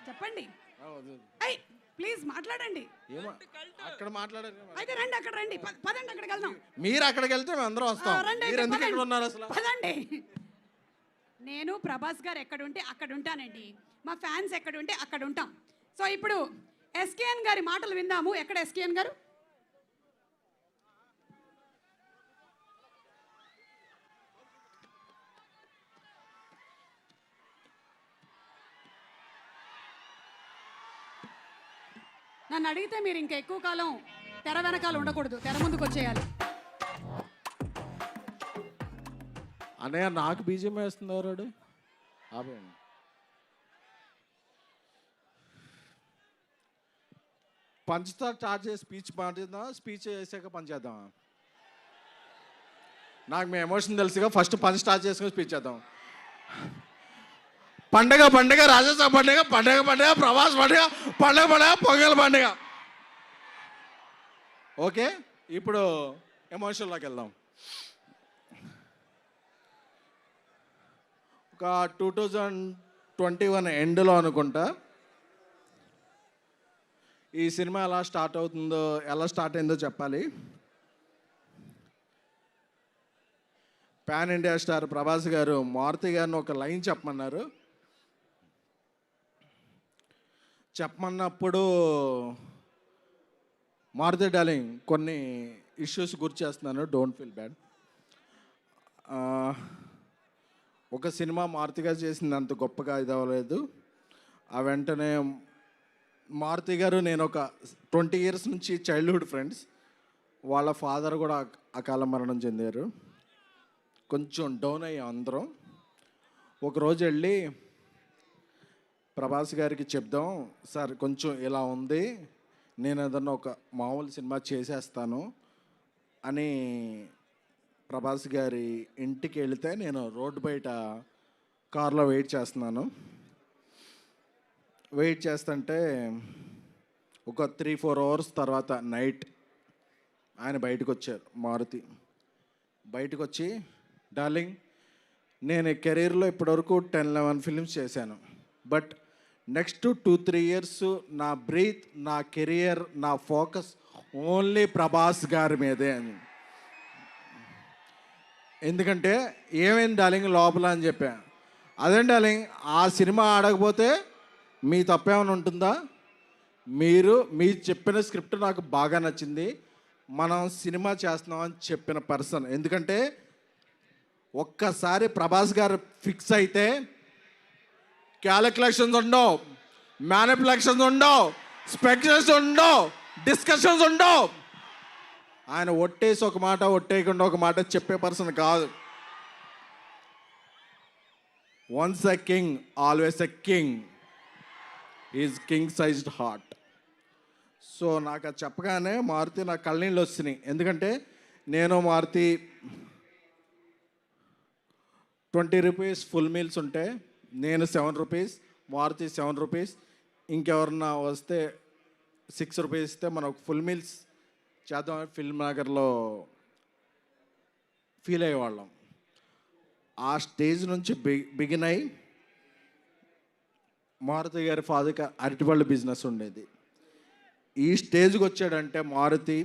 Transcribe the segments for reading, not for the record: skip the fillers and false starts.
చెప్పండి. అయ్ ప్లీజ్ మాట్లాడండి. అక్కడ మాట్లాడారు. అయితే రండి, అక్కడ రండి. పదండి, అక్కడికి వెళ్దాం. మీరు అక్కడికి వెళ్తే మేము అందరం వస్తాం. రండి, మీరు ఎందుకు ఇక్కడ ఉన్నారు అసలు? పదండి. నేను ప్రభాస్ గారు ఎక్కడ ఉంటే అక్కడ ఉంటానండి. మా ఫ్యాన్స్ ఎక్కడ ఉంటే అక్కడ ఉంటాం. సో ఇప్పుడు ఎస్కేఎన్ గారి మాటలు విందాము. ఎక్కడ ఎస్కేఎన్ గారు? నన్ను అడిగితే మీరు ఇంకా ఎక్కువ కాలం తెర వెనకాల ఉండకూడదు, తెర ముందుకు వచ్చేయాలి. అన్నయ్య నాకు బీజం వేస్తుంది ఎవరాడు? పంచ్తో స్టార్ట్ చేసి స్పీచ్ మాట్లాడదాం, స్పీచ్ చేసాక పంచ్ చేద్దాం. నాకు మీ ఎమోషన్ తెలుసుగా, ఫస్ట్ పంచ్ స్టార్ట్ చేసుకుని స్పీచ్ చేద్దాం. పండగ పండగ, రాజస్థాన్ పండగ, పండగ పండగ, ప్రభాస్ పండగ, పండగ పండగ, పొంగల్ పండగ. ఓకే, ఇప్పుడు ఎమోషన్లోకి వెళ్దాం. ఒక 2021 ఎండ్లో అనుకుంటా ఈ సినిమా ఎలా స్టార్ట్ అయిందో చెప్పాలి. పాన్ ఇండియా స్టార్ ప్రభాస్ గారు మారుతి గారిని ఒక లైన్ చెప్పమన్నప్పుడు మారుతి డార్లింగ్ కొన్ని ఇష్యూస్ గుర్తు చేస్తున్నాను, డోంట్ ఫీల్ బ్యాడ్. ఒక సినిమా మారుతి గారు చేసింది అంత గొప్పగా ఇది అవ్వలేదు. ఆ వెంటనే మారుతి గారు నేను ఒక 20 years నుంచి చైల్డ్హుడ్ ఫ్రెండ్స్. వాళ్ళ ఫాదర్ కూడా అకాల మరణం చెందారు. కొంచెం డౌన్ అయ్యాం అందరం. ఒకరోజు వెళ్ళి ప్రభాస్ గారికి చెప్దాం, సార్ కొంచెం ఇలా ఉంది, నేను ఏదన్నా ఒక మామూలు సినిమా చేసేస్తాను అని ప్రభాస్ గారి ఇంటికి వెళితే నేను రోడ్డు బయట కార్లో వెయిట్ చేస్తుంటే ఒక 3-4 hours తర్వాత నైట్ ఆయన బయటకు వచ్చారు. మారుతి బయటకు వచ్చి, డార్లింగ్ నేను కెరీర్లో ఇప్పటివరకు 10-11 ఫిల్మ్స్ చేశాను, బట్ నెక్స్ట్ 2-3 years నా బ్రీత్, నా కెరియర్, నా ఫోకస్ ఓన్లీ ప్రభాస్ గారి మీదే అని. ఎందుకంటే ఏమైంది డార్లింగ్ లోపల అని చెప్పా. అదే డార్లింగ్, ఆ సినిమా ఆడకపోతే మీ తప్పేమైనా ఉంటుందా? మీరు చెప్పిన స్క్రిప్ట్ నాకు బాగా నచ్చింది, మనం సినిమా చేస్తున్నామని చెప్పిన పర్సన్. ఎందుకంటే ఒక్కసారి ప్రభాస్ గారు ఫిక్స్ అయితే క్యాలిక్యులేషన్స్ ఉండవు, మ్యానిపులేషన్స్ ఉండవు, స్పెక్యులేషన్స్ ఉండవు, డిస్కషన్స్ ఉండవు. ఆయన ఒట్టేసి ఒక మాట, ఒట్టేయకుండా ఒక మాట చెప్పే పర్సన్ కాదు. Once a king always a king, is king sized heart. So నాకు అది చెప్పగానే మారుతి నా కళ్ళనీళ్ళు వస్తున్నాయి. ఎందుకంటే నేను మారుతి 20 rupees ఫుల్ మీల్స్ ఉంటే నేను 7 rupees, మారుతి 7 rupees, ఇంకెవరన్నా వస్తే 6 rupees ఇస్తే మనం ఫుల్ మీల్స్ చేద్దామని ఫిల్మ్ నగర్లో ఫీల్ అయ్యేవాళ్ళం. ఆ స్టేజ్ నుంచి బిగిన్ అయ్యి మారుతి గారి ఫాదర్కి అరటిపళ్ళు బిజినెస్ ఉండేది. ఈ స్టేజ్కి వచ్చాడంటే మారుతి,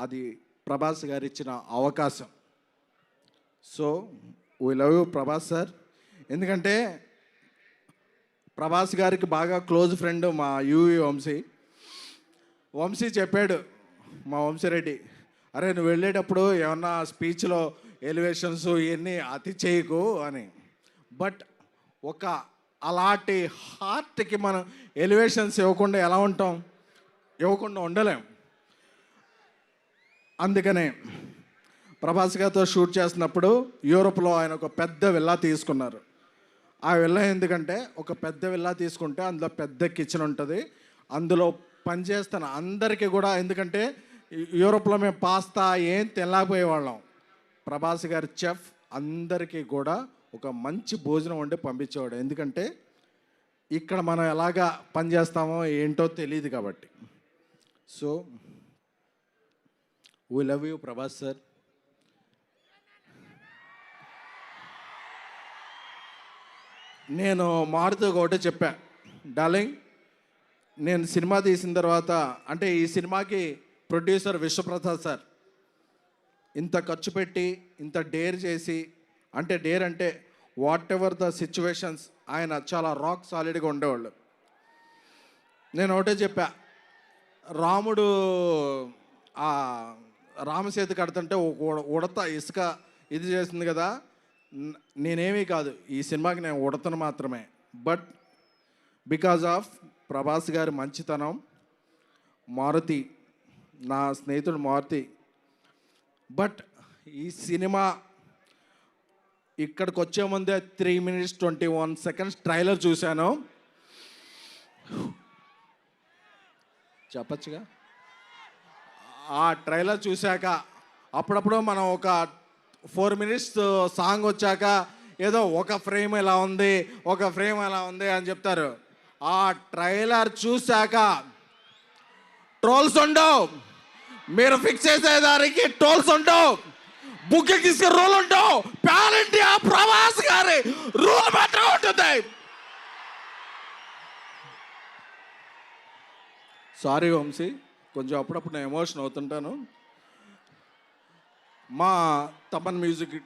అది ప్రభాస్ గారు ఇచ్చిన అవకాశం. So we love you Prabhas sir. ఎందుకంటే ప్రభాస్ గారికి బాగా క్లోజ్ ఫ్రెండ్ మా యూవి వంశీ చెప్పాడు, మా వంశీరెడ్డి, అరే నువ్వు వెళ్ళేటప్పుడు ఏమన్నా స్పీచ్లో ఎలివేషన్స్ ఇవన్నీ అతి చేయకు అని. బట్ ఒక అలాంటి హార్ట్కి మనం ఎలివేషన్స్ ఇవ్వకుండా ఎలా ఉంటాం? ఇవ్వకుండా ఉండలేం. అందుకనే ప్రభాస్ గారితో షూట్ చేస్తున్నప్పుడు యూరోప్లో ఆయన ఒక పెద్ద విల్లా తీసుకున్నారు. ఆ విల్లా ఎందుకంటే ఒక పెద్ద విల్లా తీసుకుంటే అందులో పెద్ద కిచెన్ ఉంటుంది, అందులో పనిచేస్తున్న అందరికీ కూడా, ఎందుకంటే యూరోప్లో మేము పాస్తా ఏం తినలేకపోయేవాళ్ళం. ప్రభాస్ గారి చెఫ్ అందరికీ కూడా ఒక మంచి భోజనం వండి పంపించేవాడు. ఎందుకంటే ఇక్కడ మనం ఎలాగా పనిచేస్తామో ఏంటో తెలియదు కాబట్టి. So we love you Prabhas sir. నేను మారుతి ఒకటే చెప్పా, డార్లింగ్, నేను సినిమా తీసిన తర్వాత అంటే ఈ సినిమాకి ప్రొడ్యూసర్ విశ్వప్రసాద్ సార్ ఇంత ఖర్చు పెట్టి ఇంత డేర్ చేసి, అంటే డేర్ అంటే వాట్ ఎవర్ ద సిచ్యువేషన్స్ ఆయన చాలా రాక్ సాలిడ్గా ఉండేవాళ్ళు. నేను ఒకటే చెప్పా, రాముడు ఆ రామసేతు కడుతుంటే ఉడత ఇసుక ఇది చేసింది కదా, నేనేమీ కాదు, ఈ సినిమాకి నేను ఉడతను మాత్రమే. బట్ బికాజ్ ఆఫ్ ప్రభాస్ గారి మంచితనం, మారుతి నా స్నేహితుడు మారుతి. బట్ ఈ సినిమా ఇక్కడికి వచ్చే ముందే 3 minutes 21 seconds ట్రైలర్ చూశాను. చెప్పచ్చుగా, ఆ ట్రైలర్ చూశాక అప్పుడప్పుడు మనం ఒక 4 minutes సాంగ్ వచ్చాక ఏదో ఒక ఫ్రేమ్ ఎలా ఉంది, ఒక ఫ్రేమ్ ఎలా ఉంది అని చెప్తారు. ఆ ట్రైలర్ చూశాక ట్రోల్స్ ఉండవు, మీరు ఫిక్స్ చేసేదానికి ట్రోల్స్ ఉండవు, బుక్కి రూల్ ఉండవు, పాన్ ఇండియా ప్రభాస్ గారి రూల్ మాత్రమే ఉంటుంది. సారీ వంశీ, కొంచెం అప్పుడప్పుడు నేను ఎమోషన్ అవుతుంటాను. మా తమన్ మ్యూజిక్,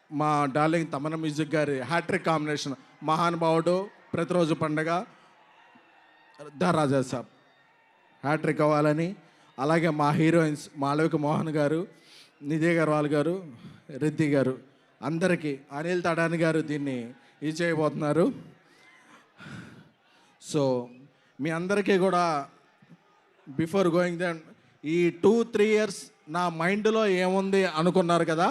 మా డార్లింగ్ తమన్ మ్యూజిక్ గారి హ్యాట్రిక్ కాంబినేషన్, మహానుభావుడు, ప్రతిరోజు పండగ, ద రాజా సాబ్ హ్యాట్రిక్ అవ్వాలని, అలాగే మా హీరోయిన్స్ మాళవిక మోహన్ గారు, నిధి అగర్వాల్ గారు, రిద్ధి గారు, అందరికీ, అనిల్ తడాని గారు దీన్ని ఇది చేయబోతున్నారు. సో మీ అందరికీ కూడా బిఫోర్ గోయింగ్ దెన్ ఈ 2-3 years నా మైండ్లో ఏముంది అనుకున్నారు కదా,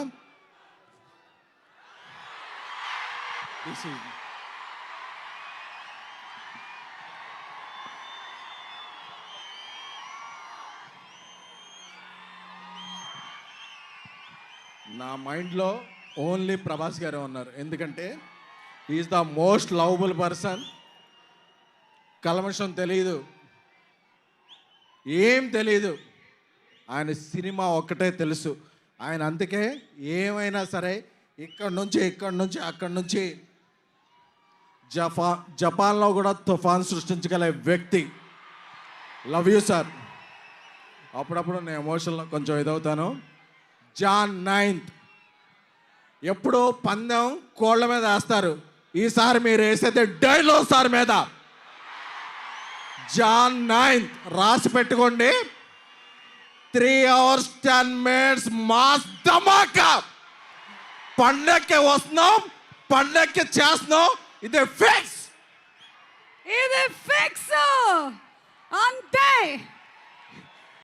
నా మైండ్లో ఓన్లీ ప్రభాస్ గారే ఉన్నారు. ఎందుకంటే is the most lovable person. కల్మషం తెలీదు, ఏం తెలీదు, ఆయన సినిమా ఒక్కటే తెలుసు. ఆయన అందుకే ఏమైనా సరే ఇక్కడి నుంచి అక్కడి నుంచి జపాన్లో కూడా తుఫాన్ సృష్టించగల వ్యక్తి. Love you sir. అప్పుడప్పుడు నేను ఎమోషన్లో కొంచెం ఇదవుతాను. Jan 9th ఎప్పుడో పందెం కోళ్ళ మీద వేస్తారు, ఈసారి మీరు వేసేది డైనోసార్ మీద. Jan 9th రాసి పెట్టుకోండి. 3 hours 10 minutes మాస్ ధమాకా. పండక్కి వస్తున్నాం, పండక్కి చేస్తున్నాం, ఇది ఫిక్స్. ఇది ఫిక్స్ అంతే.